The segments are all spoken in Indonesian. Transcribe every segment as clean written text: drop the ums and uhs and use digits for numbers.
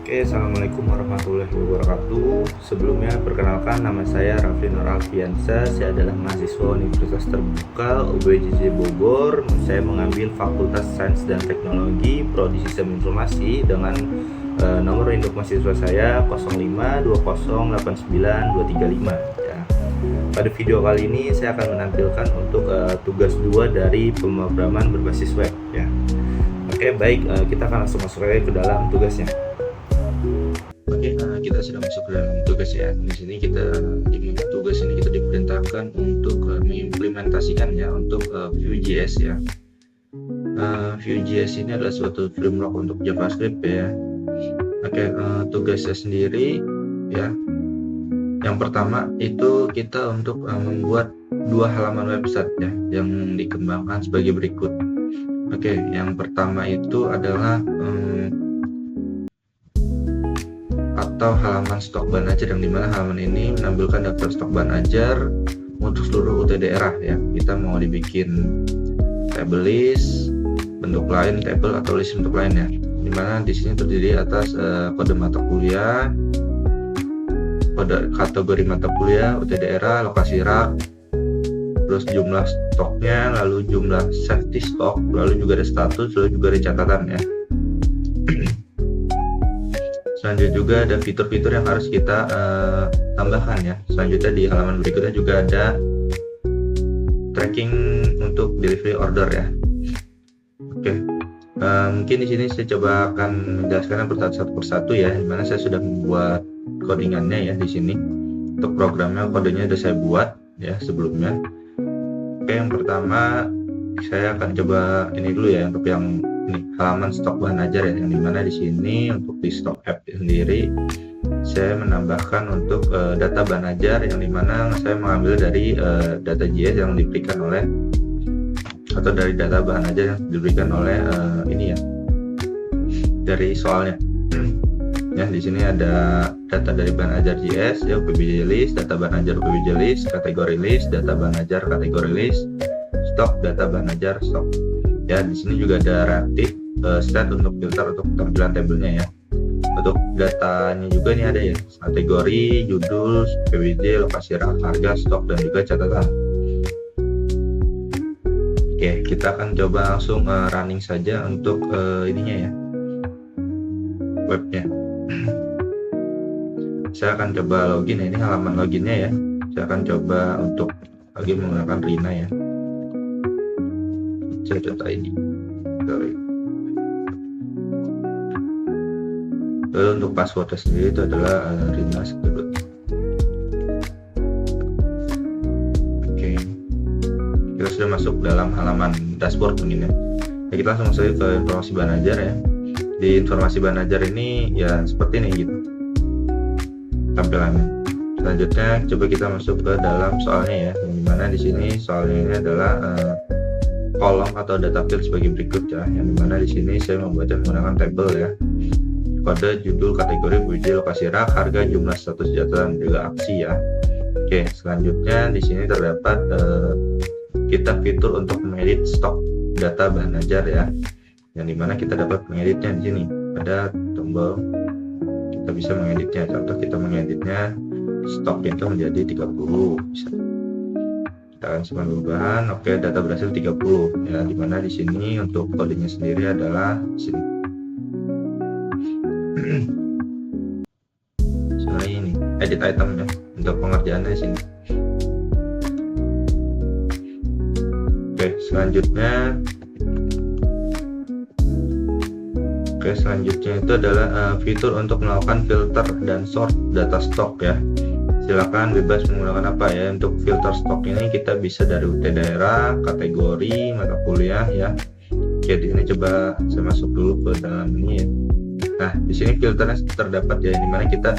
Oke, assalamualaikum warahmatullahi wabarakatuh. Sebelumnya perkenalkan, nama saya Raffi Nur Alfiansa. Saya adalah mahasiswa Universitas Terbuka UBJJ Bogor. Saya mengambil Fakultas Sains dan Teknologi Prodi Sistem Informasi dengan nomor induk mahasiswa saya 0520892235 ya. Pada video kali ini saya akan menampilkan untuk tugas 2 dari pemrograman berbasis web ya. Oke, baik, kita akan langsung masuk ke dalam tugasnya. Oke, kita sudah masuk ke dalam tugas ya. Di sini tugas ini kita diperintahkan untuk mengimplementasikan ya untuk Vue.js ya. Vue.js ini adalah suatu framework untuk JavaScript ya. Oke, tugasnya sendiri ya. Yang pertama itu kita untuk membuat 2 halaman website ya yang dikembangkan sebagai berikut. Oke, yang pertama itu adalah atau halaman stok ban ajar, yang dimana halaman ini menampilkan daftar stok ban ajar untuk seluruh UT daerah ya. Kita mau dibikin table list, bentuk lain table atau list bentuk lain ya. Dimana di sini terdiri atas kode mata kuliah, kode kategori mata kuliah, UT daerah, lokasi rak, terus jumlah stoknya, lalu jumlah safety stock, lalu juga ada status, lalu juga ada catatan ya. Selanjutnya juga ada fitur-fitur yang harus kita tambahkan ya. Selanjutnya di halaman berikutnya juga ada tracking untuk delivery order ya. Oke, mungkin di sini saya coba akan menjelaskan satu persatu ya. Dimana saya sudah membuat codingannya ya di sini. Untuk programnya, kodenya sudah saya buat ya sebelumnya. Oke, yang pertama saya akan coba ini dulu ya untuk yang ini halaman stok bahan ajar ya, yang dimana di sini untuk di stok app sendiri saya menambahkan untuk data bahan ajar, yang dimana saya mengambil dari data JS yang diberikan oleh atau dari data bahan ajar yang diberikan oleh ini ya dari soalnya. Ya, di sini ada data dari bahan ajar JS ya, UPBJ list, data bahan ajar UPBJ list, kategori list, data bahan ajar kategori list, stok, data bahan ajar stok. Ya, di sini juga ada reactive stat untuk filter untuk tampilan tabelnya ya. Untuk datanya juga nih ada ya, kategori, judul, UPBJ, lokasi rak, harga, stok, dan juga catatan. Oke, kita akan coba langsung running saja untuk ininya ya, webnya. Saya akan coba login, ini halaman loginnya ya. Saya akan coba untuk login menggunakan Rina ya. ID. Lalu untuk passwordnya sendiri itu adalah Rina Sekudut. Oke, kita sudah masuk dalam halaman dashboard mungkin ya. Kita langsung masuk ke informasi bahan ajar ya. Di informasi bahan ajar ini ya seperti ini gitu tampilannya. Selanjutnya coba kita masuk ke dalam soalnya ya, yang dimana di sini soalnya ini adalah kolom atau data field sebagai berikut ya, yang dimana di sini saya membuatnya menggunakan table ya, kode, judul, kategori, UPBJ, lokasi rak, harga, jumlah, status, catatan, juga aksi ya. Oke, selanjutnya di sini terdapat kita fitur untuk mengedit stok data bahan ajar ya, yang dimana kita dapat mengeditnya di sini. Ada tombol kita bisa mengeditnya. Contoh kita mengeditnya stok itu menjadi 30 bisa. Kita akan simpan perubahan. Oke, data berhasil 30 ya, dimana di sini untuk kodenya sendiri adalah sini. Sebenarnya ini edit item ya untuk pengerjaannya di sini. Oke, selanjutnya itu adalah fitur untuk melakukan filter dan sort data stok ya. Silakan bebas menggunakan apa ya. Untuk filter stok ini kita bisa dari UT daerah, kategori, mata kuliah ya. Oke, ini coba saya masuk dulu ke dalam ini ya. Nah, di sini filternya terdapat ya, dimana kita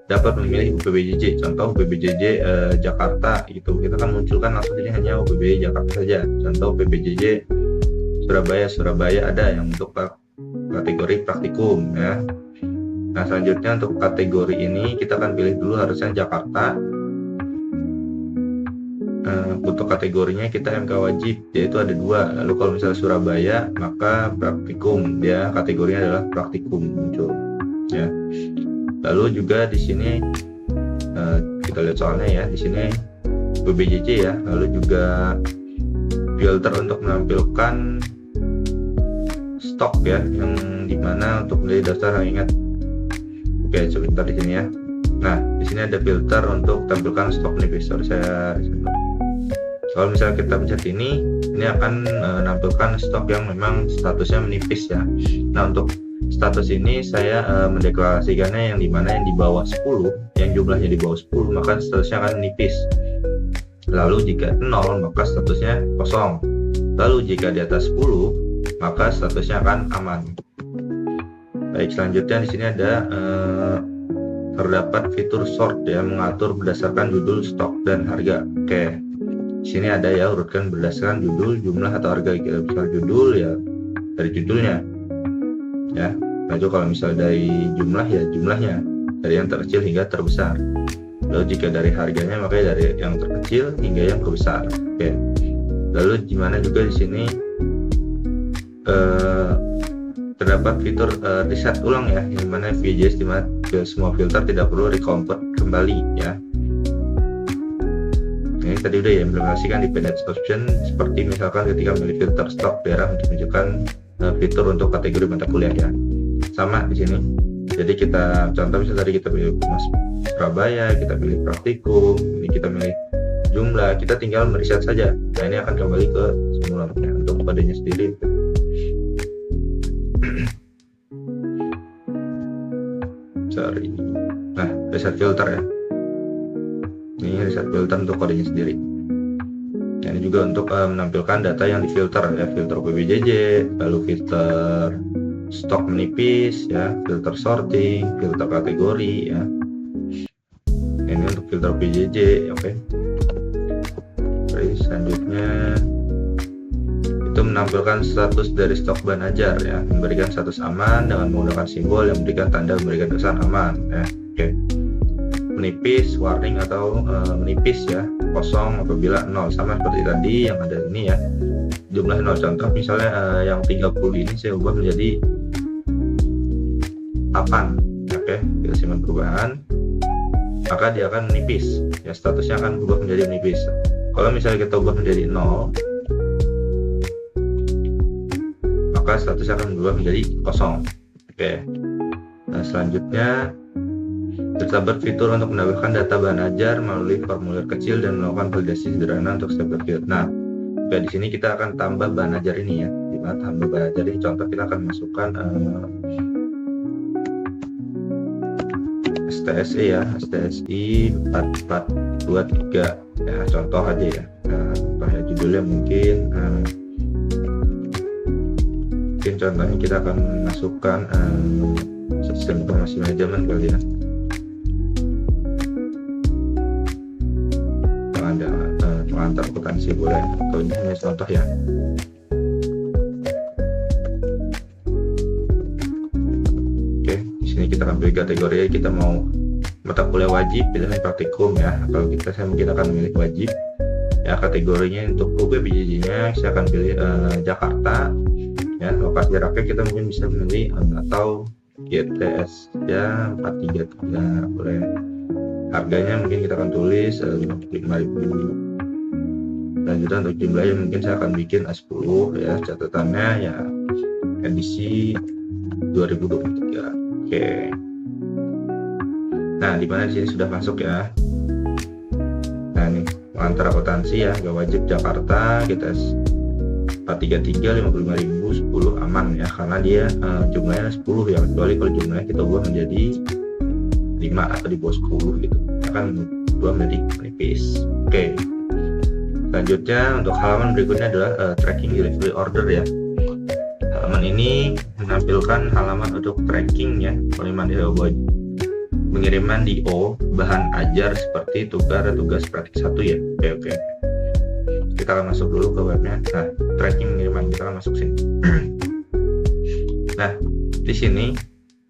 dapat memilih UPBJJ. Contoh UPBJJ Jakarta gitu. Kita akan munculkan langsung ini hanya UPBJJ Jakarta saja. Contoh UPBJJ Surabaya ada yang untuk kategori praktikum ya. Nah, selanjutnya untuk kategori ini kita akan pilih dulu harusnya Jakarta. Untuk kategorinya kita MK wajib, yaitu ada 2. Lalu kalau misalnya Surabaya maka praktikum, dia kategorinya adalah praktikum muncul ya. Lalu juga di sini kita lihat soalnya ya, di sini PBJJ ya. Lalu juga filter untuk menampilkan stok ya, yang dimana untuk menjadi daftar ingat. Oke, sebentar di sini ya. Nah, di sini ada filter untuk tampilkan stok nipis. Saya kalau misalnya kita pencet ini akan menampilkan stok yang memang statusnya menipis ya. Nah, untuk status ini saya mendeklarasikannya yang dimana yang di bawah 10, yang jumlahnya di bawah 10, maka statusnya akan menipis. Lalu jika 0, maka statusnya kosong. Lalu jika di atas 10, maka statusnya akan aman. Baik, selanjutnya di sini ada terdapat fitur sort ya, mengatur berdasarkan judul, stok, dan harga. Oke, di sini ada ya, urutkan berdasarkan judul, jumlah, atau harga. Kita misal judul ya dari judulnya ya. Nah, itu kalau misal dari jumlah ya jumlahnya, dari yang terkecil hingga terbesar. Lalu jika dari harganya, makanya dari yang terkecil hingga yang terbesar. Oke. Lalu gimana juga di sini terdapat fitur reset ulang ya, yang mana VJS dimana semua filter tidak perlu recompute kembali ya. Ini tadi udah ya implementasikan di PDF option, seperti misalkan ketika memilih filter stok daerah untuk menunjukkan fitur untuk kategori mata kuliah ya. Sama di sini. Jadi kita contoh misalnya tadi kita pilih Mas Surabaya, kita pilih praktikum, ini kita pilih jumlah, kita tinggal mereset saja. Nah, ini akan kembali ke semula ya, untuk kodenya sendiri. Sorry. Nah, reset filter ya. Ini reset filter untuk kodenya sendiri. Nah, ini juga untuk menampilkan data yang difilter ya, filter PBJJ, lalu filter stok menipis ya, filter sorting, filter kategori ya. Ini untuk filter PBJJ, oke. Terus selanjutnya itu menampilkan status dari stok bahan ajar ya, memberikan status aman dengan menggunakan simbol yang memberikan tanda memberikan kesan aman ya. Oke. Menipis, warning atau menipis ya, kosong apabila 0, sama seperti tadi yang ada ini ya, jumlah 0. Contoh misalnya yang 30 ini saya ubah menjadi 8. Oke, kita simpan perubahan, maka dia akan menipis ya, statusnya akan berubah menjadi menipis. Kalau misalnya kita ubah menjadi 0, maka statusnya akan berubah menjadi kosong. Oke. Nah, selanjutnya terdapat fitur untuk menambahkan data bahan ajar melalui formulir kecil dan melakukan validasi sederhana untuk setiap field. Nah, di sini kita akan tambah bahan ajar ini ya. Di mana tambah bahan ajar ini, contoh kita akan masukkan STSI ya, STSI 4423 ya, contoh aja ya. Contohnya judulnya mungkin contohnya kita akan masukkan sistem informasi manajemen kali ya. Pengantar akuntansi boleh, atau ini hanya contoh ya. Oke, di sini kita akan pilih kategori, kita mau mata kuliah wajib, pilihan praktikum ya. Kalau saya mungkin akan memilih wajib ya. Kategorinya untuk PBJJ-nya saya akan pilih Jakarta ya. Lokasi rakyat kita mungkin bisa memilih atau GTS ya 433 boleh. Harganya mungkin kita akan tulis 55.000. Lanjutan untuk jumlahnya mungkin saya akan bikin A10 ya, catatannya ya edisi 2023. Oke. Nah, di mana di sini sudah masuk ya. Nah, ini pengantar akuntansi ya, gak wajib Jakarta, kita 433 55.000 10 aman ya, karena dia jumlahnya 10 ya, kecuali kalau jumlahnya kita ubah menjadi 5 atau di bawah 10 gitu, akan berubah menjadi menipis. Oke. Selanjutnya untuk halaman berikutnya adalah tracking delivery order ya. Halaman ini menampilkan halaman untuk tracking ya, pengiriman DO bahan ajar seperti tugas praktik 1 ya. Oke. Kita akan masuk dulu ke webnya. Nah, tracking pengiriman, kita akan masuk sini. Nah, di sini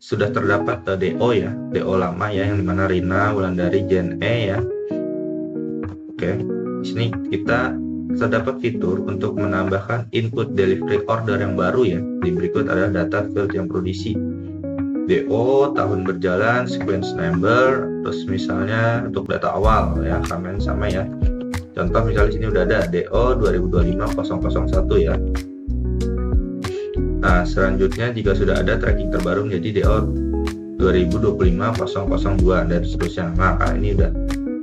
sudah terdapat DO ya, DO lama ya, yang dimana Rina, Wulandari, Jen E ya. Oke. Di sini kita terdapat fitur untuk menambahkan input delivery order yang baru ya. Di berikut adalah data field yang perlu diisi. DO, tahun berjalan, sequence number, terus misalnya untuk data awal ya, kalian sama ya. Contoh misalnya sini udah ada DO 2025-001 ya. Nah, selanjutnya jika sudah ada tracking terbaru menjadi DO 2025-002 dan seterusnya. Maka ini udah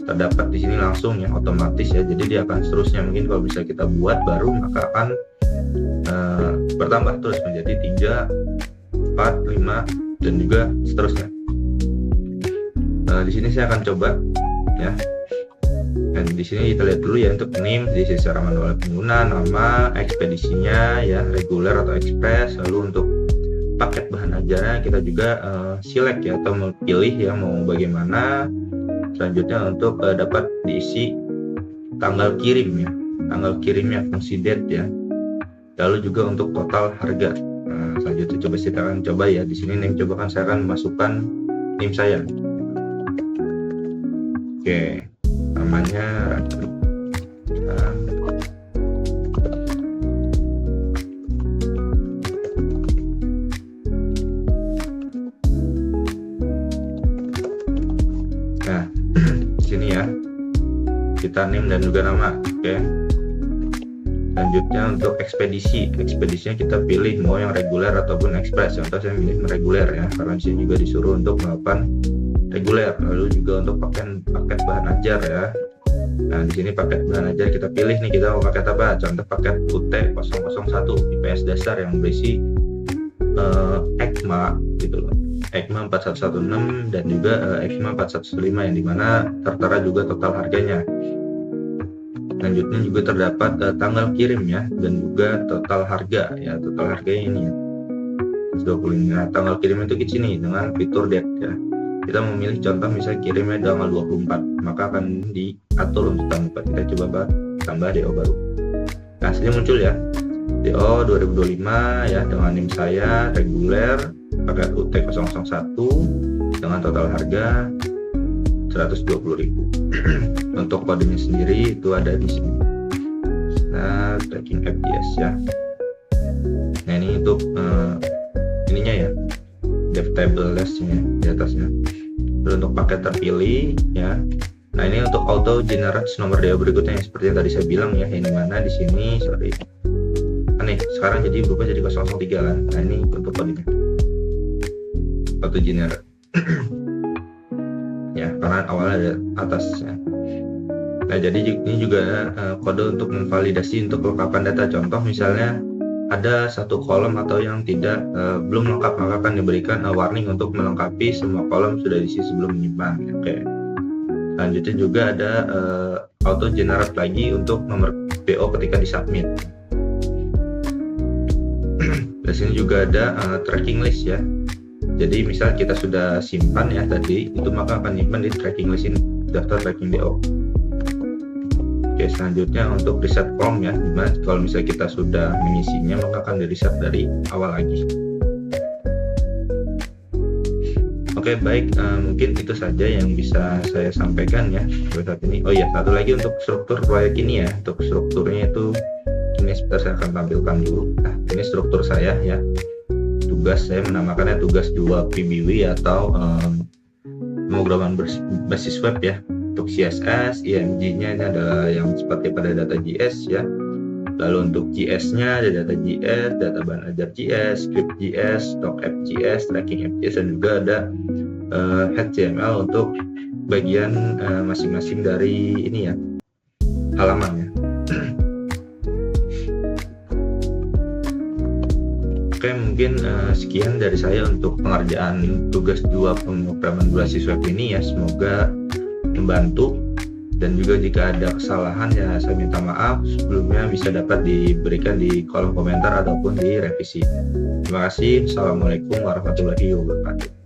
terdapat di sini langsung ya, otomatis ya. Jadi dia akan seterusnya. Mungkin kalau bisa kita buat baru maka akan bertambah terus menjadi 3, 4, 5 dan juga seterusnya. Di sini saya akan coba ya. Dan di sini kita lihat dulu ya untuk name di sisi secara manual pengguna, nama, ekspedisinya ya, reguler atau express. Lalu untuk paket bahan ajarnya kita juga select ya, atau memilih ya mau bagaimana. Selanjutnya untuk dapat diisi tanggal kirim ya, tanggal kirimnya, fungsi date ya. Lalu juga untuk total harga. Selanjutnya coba kita akan coba ya, di sini name coba kan saya akan masukkan name saya. Oke, namanya nah sini ya kita name dan juga nama. Oke, selanjutnya untuk ekspedisinya kita pilih mau yang reguler ataupun express. Contoh saya pilih reguler ya, karena di sini juga disuruh untuk melakukan reguler. Lalu juga untuk paket bahan ajar ya. Nah, di sini paket bahan ajar kita pilih nih, kita mau paket apa? Contoh paket UT001 IPS dasar yang berisi ECMA gitu loh. ECMA 4116 dan juga ECMA 4115 yang dimana tertera juga total harganya. Selanjutnya juga terdapat tanggal kirim ya, dan juga total harga ya, total harganya ini ya 125. Nah, tanggal kirim itu di sini dengan fitur date ya. Kita memilih contoh misalnya kirimnya tanggal 24, maka akan diatur untuk tanggal 4. Kita coba tambah DO baru. Nah, sini muncul ya DO 2025 ya, dengan NIM saya reguler pakai UT001 dengan total harga 120.000. Untuk kodenya sendiri itu ada di sini. Nah, tracking FGS ya. Nah, ini untuk ininya ya, dev table listnya di atasnya. Terus untuk paket terpilih ya. Nah, ini untuk auto generate nomor DO berikutnya yang seperti yang tadi saya bilang ya, yang dimana di sini aneh sekarang jadi berubah jadi 003 kan. Nah, ini untuk kodenya auto generate ya, karena awalnya ada atasnya. Nah, jadi ini juga kode untuk memvalidasi untuk kelengkapan data. Contoh misalnya ada satu kolom atau yang tidak belum lengkap, maka akan diberikan warning untuk melengkapi semua kolom sudah diisi sebelum menyimpan. Oke. Selanjutnya juga ada auto generate lagi untuk nomor BO ketika disubmit. Di sini juga ada tracking list ya. Jadi misal kita sudah simpan ya tadi itu, maka akan nyimpan di tracking list ini, daftar tracking BO. Oke, selanjutnya untuk reset form ya, dimana kalau misalnya kita sudah mengisinya maka akan di reset dari awal lagi. Oke, baik, mungkin itu saja yang bisa saya sampaikan ya saat ini. Oh ya, satu lagi untuk struktur proyek ini ya. Untuk strukturnya itu ini sebentar saya akan tampilkan dulu. Nah, ini struktur saya ya. Tugas saya menamakannya tugas 2 PBW atau pemrograman basis web ya. Untuk CSS, IMG-nya ini adalah yang seperti pada data JS ya. Lalu untuk JS-nya ada data JS, data bahan ajar JS, script JS, stock app JS, tracking app JS, dan juga ada HTML untuk bagian masing-masing dari ini ya, halamannya. Oke, mungkin sekian dari saya untuk pengerjaan tugas 2 pemrograman berbasis web ini ya. Semoga membantu, dan juga jika ada kesalahan ya saya minta maaf sebelumnya, bisa dapat diberikan di kolom komentar ataupun di revisi. Terima kasih. Assalamualaikum warahmatullahi wabarakatuh.